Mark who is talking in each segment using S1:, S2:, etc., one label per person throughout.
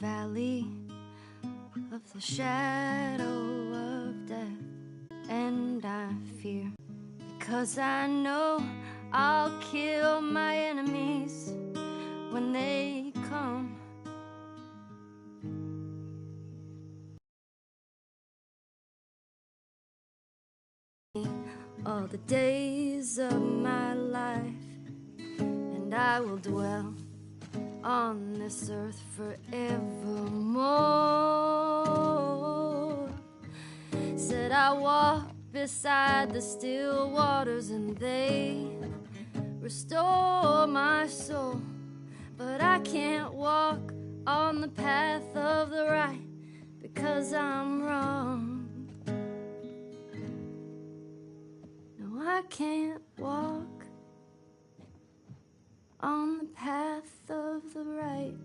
S1: valley of the shadow of death, and I fear, because I know I'll kill my enemies when they come. All the days of my life, and I will dwell on this earth forevermore. Said I walk beside the still waters, and they restore my soul. But I can't walk on the path of the right, because I'm wrong. No, I can't walk on the path of the right,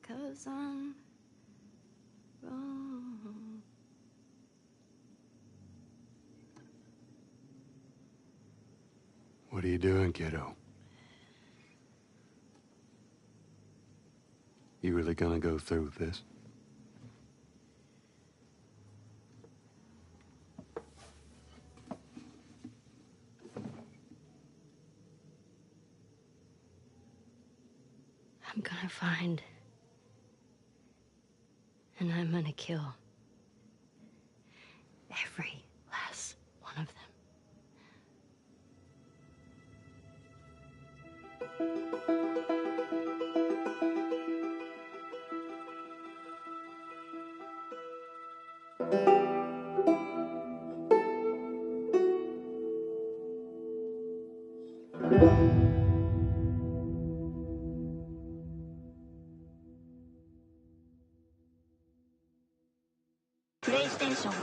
S1: 'cause I'm wrong.
S2: What are you doing, kiddo? You really gonna go through with this?
S1: I'm gonna find, and I'm gonna kill every last one of them.
S3: PlayStation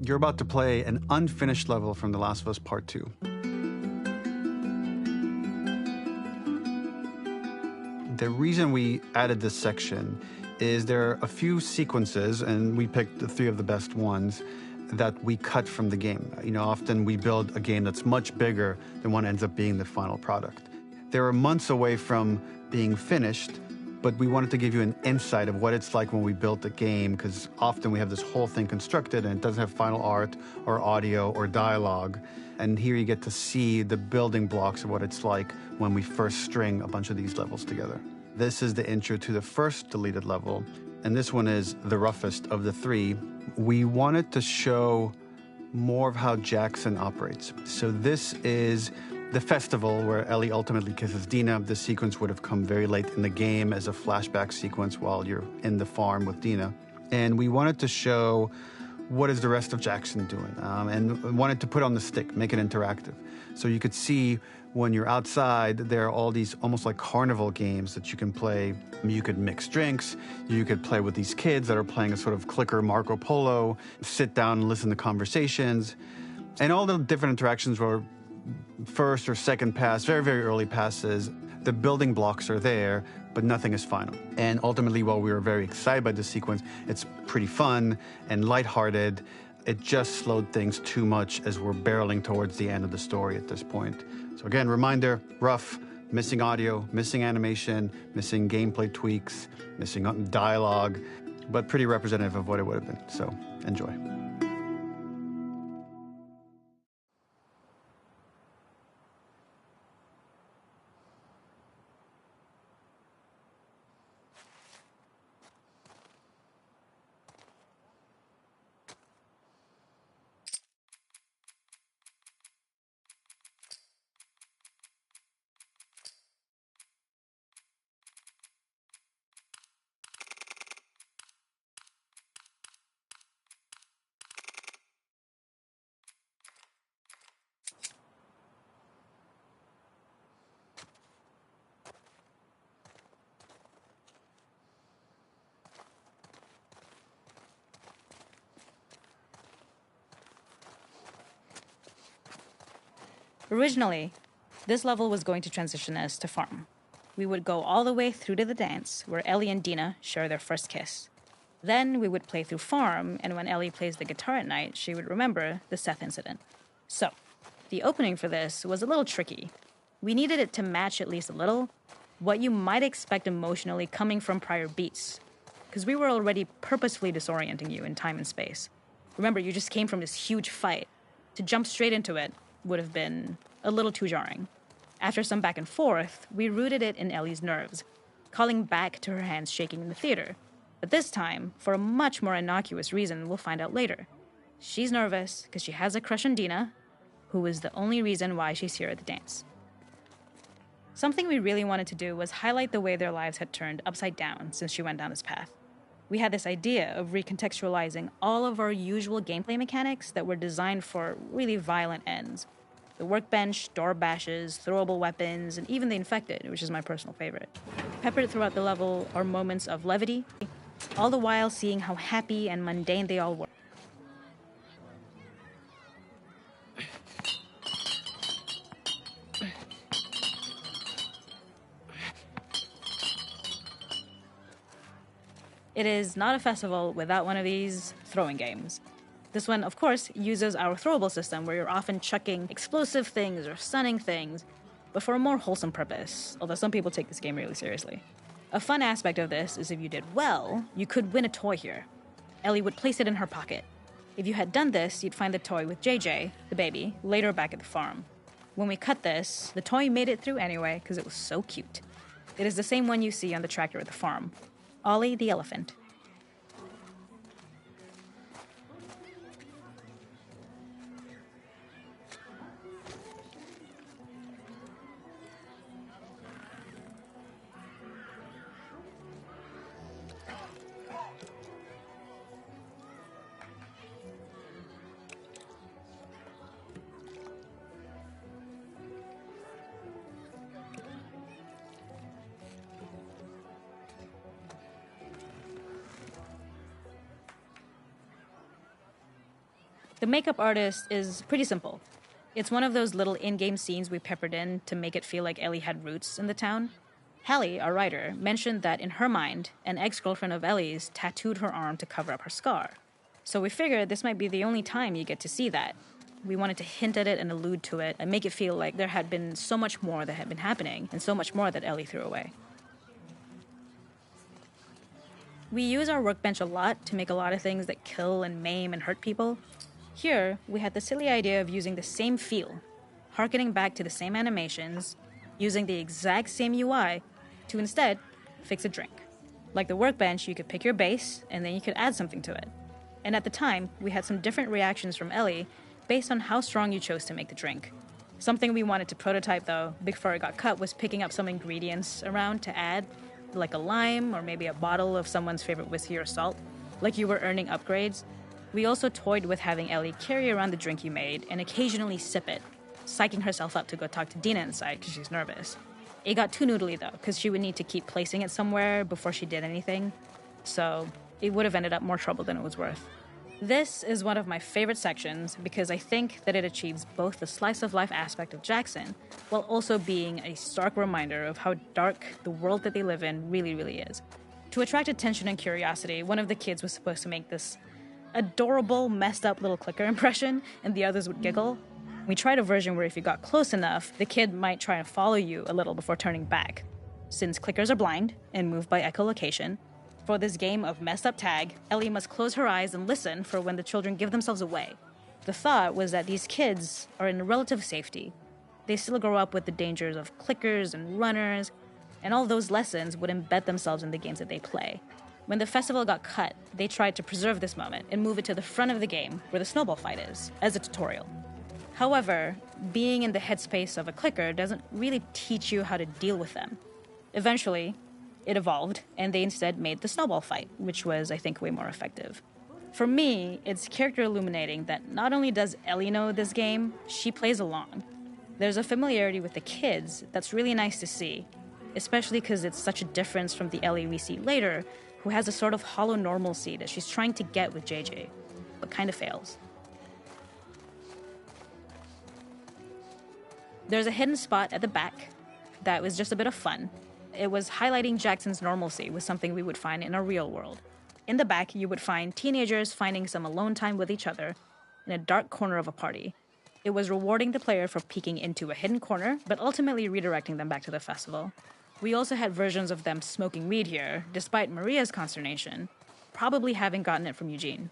S3: You're about to play an unfinished level from The Last of Us Part 2. The reason we added this section is there are a few sequences, and we picked the 3 of the best ones, that we cut from the game. You know, often we build a game that's much bigger than what ends up being the final product. They were months away from being finished, but we wanted to give you an insight of what it's like when we built a game, because often we have this whole thing constructed and it doesn't have final art or audio or dialogue. And here you get to see the building blocks of what it's like when we first string a bunch of these levels together. This is the intro to the first deleted level, and this one is the roughest of the 3. We wanted to show more of how Jackson operates. So this is the festival where Ellie ultimately kisses Dina. This sequence would have come very late in the game as a flashback sequence while you're in the farm with Dina. And we wanted to show what is the rest of Jackson doing, and wanted to put on the stick, make it interactive. So you could see when you're outside, there are all these almost like carnival games that you can play. You could mix drinks, you could play with these kids that are playing a sort of clicker Marco Polo, sit down and listen to conversations. And all the different interactions were first or second pass, very, very early passes. The building blocks are there, but nothing is final. And ultimately, while we were very excited by this sequence, it's pretty fun and lighthearted. It just slowed things too much as we're barreling towards the end of the story at this point. So again, reminder, rough, missing audio, missing animation, missing gameplay tweaks, missing dialogue, but pretty representative of what it would have been. So enjoy.
S4: Originally, this level was going to transition us to farm. We would go all the way through to the dance, where Ellie and Dina share their first kiss. Then we would play through farm, and when Ellie plays the guitar at night, she would remember the Seth incident. So, the opening for this was a little tricky. We needed it to match at least a little what you might expect emotionally coming from prior beats, because we were already purposefully disorienting you in time and space. Remember, you just came from this huge fight. To jump straight into it would have been a little too jarring. After some back and forth, we rooted it in Ellie's nerves, calling back to her hands shaking in the theater. But this time, for a much more innocuous reason we'll find out later. She's nervous because she has a crush on Dina, who is the only reason why she's here at the dance. Something we really wanted to do was highlight the way their lives had turned upside down since she went down this path. We had this idea of recontextualizing all of our usual gameplay mechanics that were designed for really violent ends. The workbench, door bashes, throwable weapons, and even the infected, which is my personal favorite. Peppered throughout the level are moments of levity, all the while seeing how happy and mundane they all were. It is not a festival without one of these throwing games. This one, of course, uses our throwable system where you're often chucking explosive things or stunning things, but for a more wholesome purpose, although some people take this game really seriously. A fun aspect of this is if you did well, you could win a toy here. Ellie would place it in her pocket. If you had done this, you'd find the toy with JJ, the baby, later back at the farm. When we cut this, the toy made it through anyway because it was so cute. It is the same one you see on the tractor at the farm. Ollie the elephant. makeup artist is pretty simple. It's one of those little in-game scenes we peppered in to make it feel like Ellie had roots in the town. Hallie, our writer, mentioned that in her mind, an ex-girlfriend of Ellie's tattooed her arm to cover up her scar. So we figured this might be the only time you get to see that. We wanted to hint at it and allude to it and make it feel like there had been so much more that had been happening and so much more that Ellie threw away. We use our workbench a lot to make a lot of things that kill and maim and hurt people. Here, we had the silly idea of using the same feel, harkening back to the same animations, using the exact same UI to instead fix a drink. Like the workbench, you could pick your base and then you could add something to it. And at the time, we had some different reactions from Ellie based on how strong you chose to make the drink. Something we wanted to prototype though, before it got cut, was picking up some ingredients around to add, like a lime or maybe a bottle of someone's favorite whiskey or salt, like you were earning upgrades. We also toyed with having Ellie carry around the drink you made and occasionally sip it, psyching herself up to go talk to Dina inside because she's nervous. It got too noodly though, because she would need to keep placing it somewhere before she did anything, so it would have ended up more trouble than it was worth. This is one of my favorite sections because I think that it achieves both the slice of life aspect of Jackson while also being a stark reminder of how dark the world that they live in really, really is. To attract attention and curiosity, one of the kids was supposed to make this adorable, messed up little clicker impression and the others would giggle. We tried a version where if you got close enough, the kid might try and follow you a little before turning back. Since clickers are blind and move by echolocation, for this game of messed up tag, Ellie must close her eyes and listen for when the children give themselves away. The thought was that these kids are in relative safety. They still grow up with the dangers of clickers and runners, and all those lessons would embed themselves in the games that they play. When the festival got cut, they tried to preserve this moment and move it to the front of the game where the snowball fight is, as a tutorial. However, being in the headspace of a clicker doesn't really teach you how to deal with them. Eventually, it evolved, and they instead made the snowball fight, which was, I think, way more effective. For me, it's character illuminating that not only does Ellie know this game, she plays along. There's a familiarity with the kids that's really nice to see, especially because it's such a difference from the Ellie we see later, who has a sort of hollow normalcy that she's trying to get with JJ, but kind of fails. There's a hidden spot at the back that was just a bit of fun. It was highlighting Jackson's normalcy with something we would find in a real world. In the back, you would find teenagers finding some alone time with each other in a dark corner of a party. It was rewarding the player for peeking into a hidden corner, but ultimately redirecting them back to the festival. We also had versions of them smoking weed here, despite Maria's consternation, probably having gotten it from Eugene.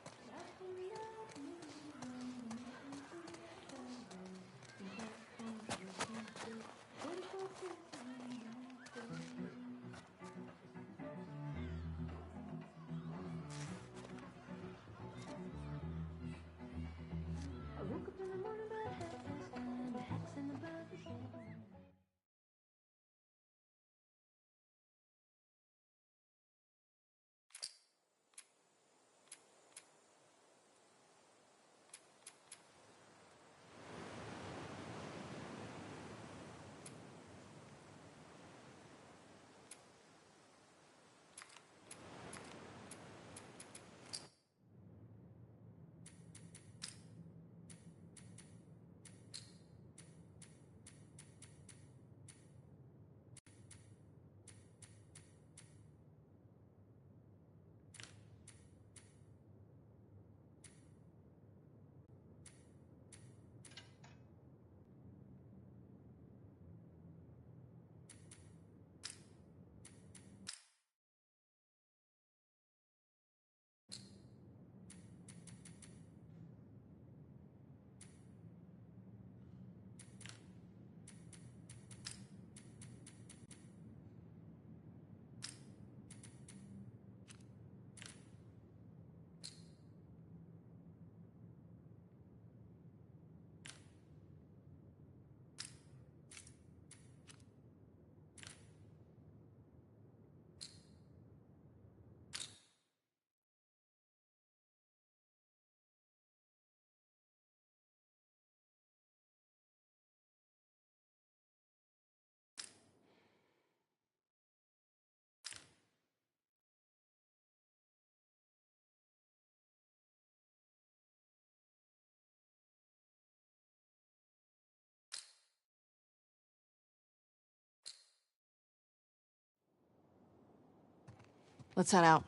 S5: Let's head out.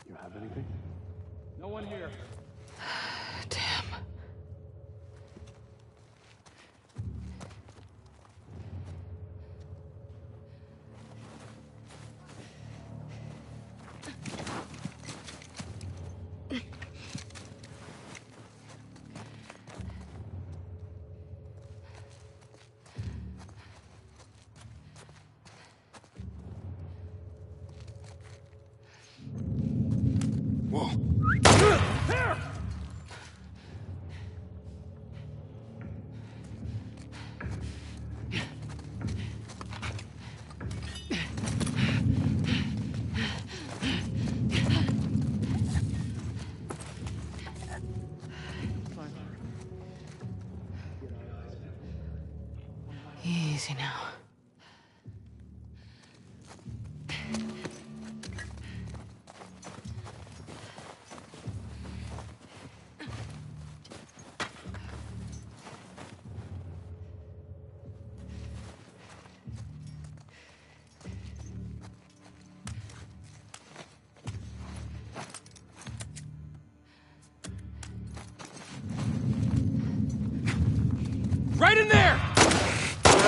S2: You have anything?
S6: No one here.
S5: Damn. Easy now.
S6: Right in there!
S5: All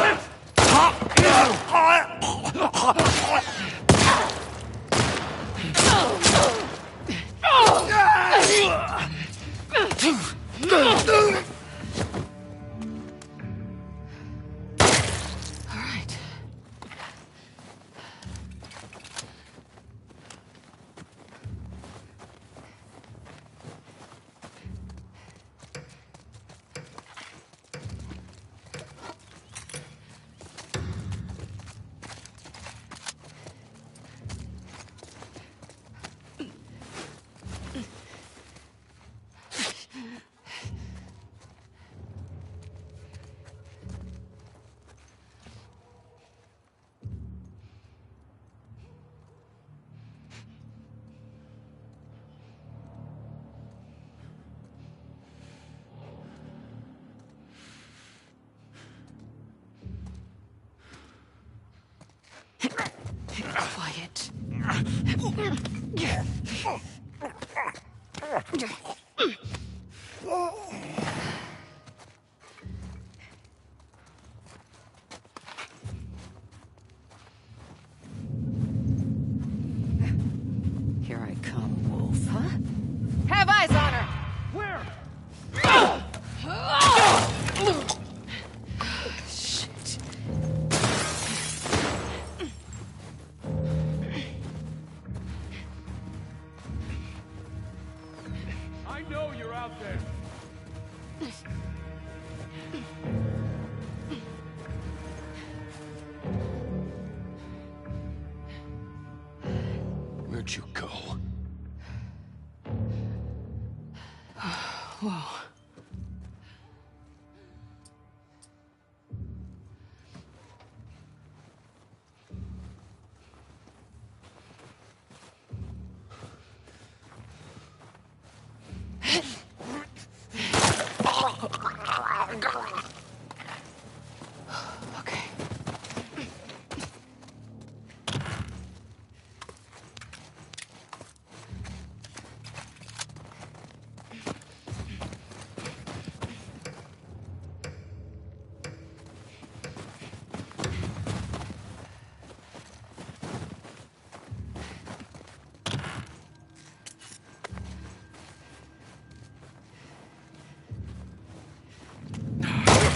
S5: right. Quiet. Here I come, wolf, huh? Have eyes on her!
S6: Where?
S5: Shit.
S6: I know you're out there.
S2: let you go.
S5: Whoa. Okay.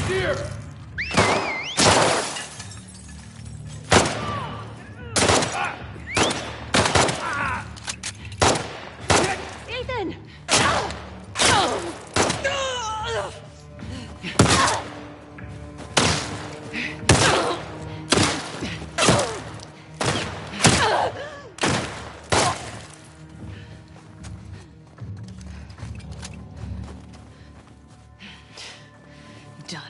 S6: Here!
S5: Ethan! Done.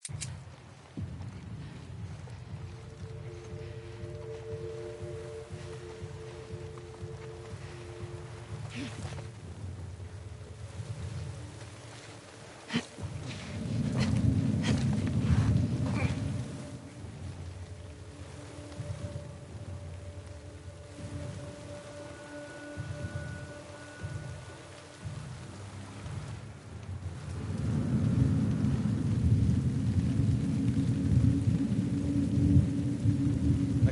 S6: That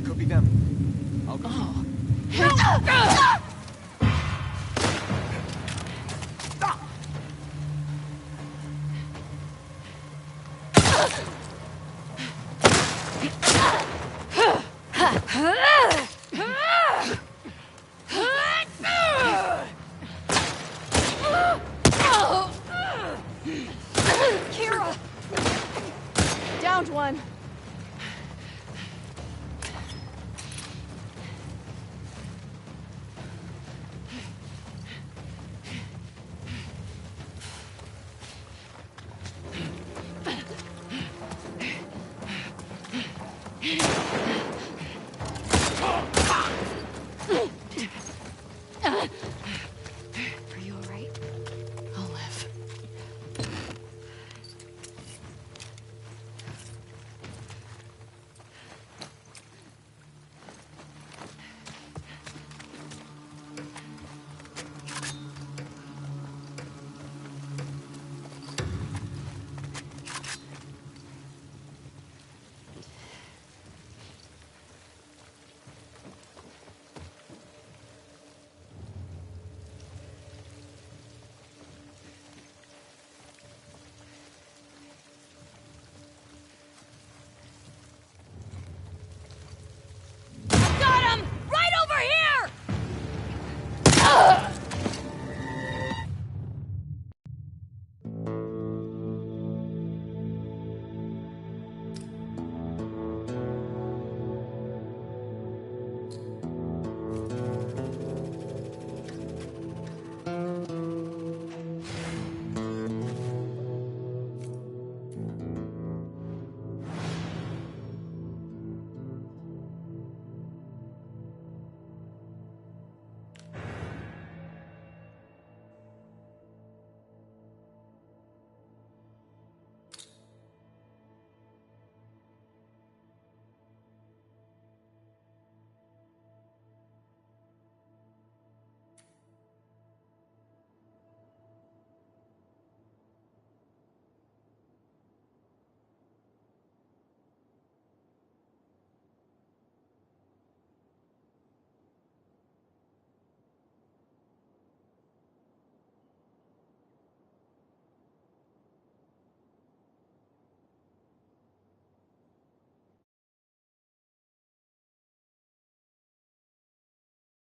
S6: could be them. I'll go.
S7: Kira! Downed one.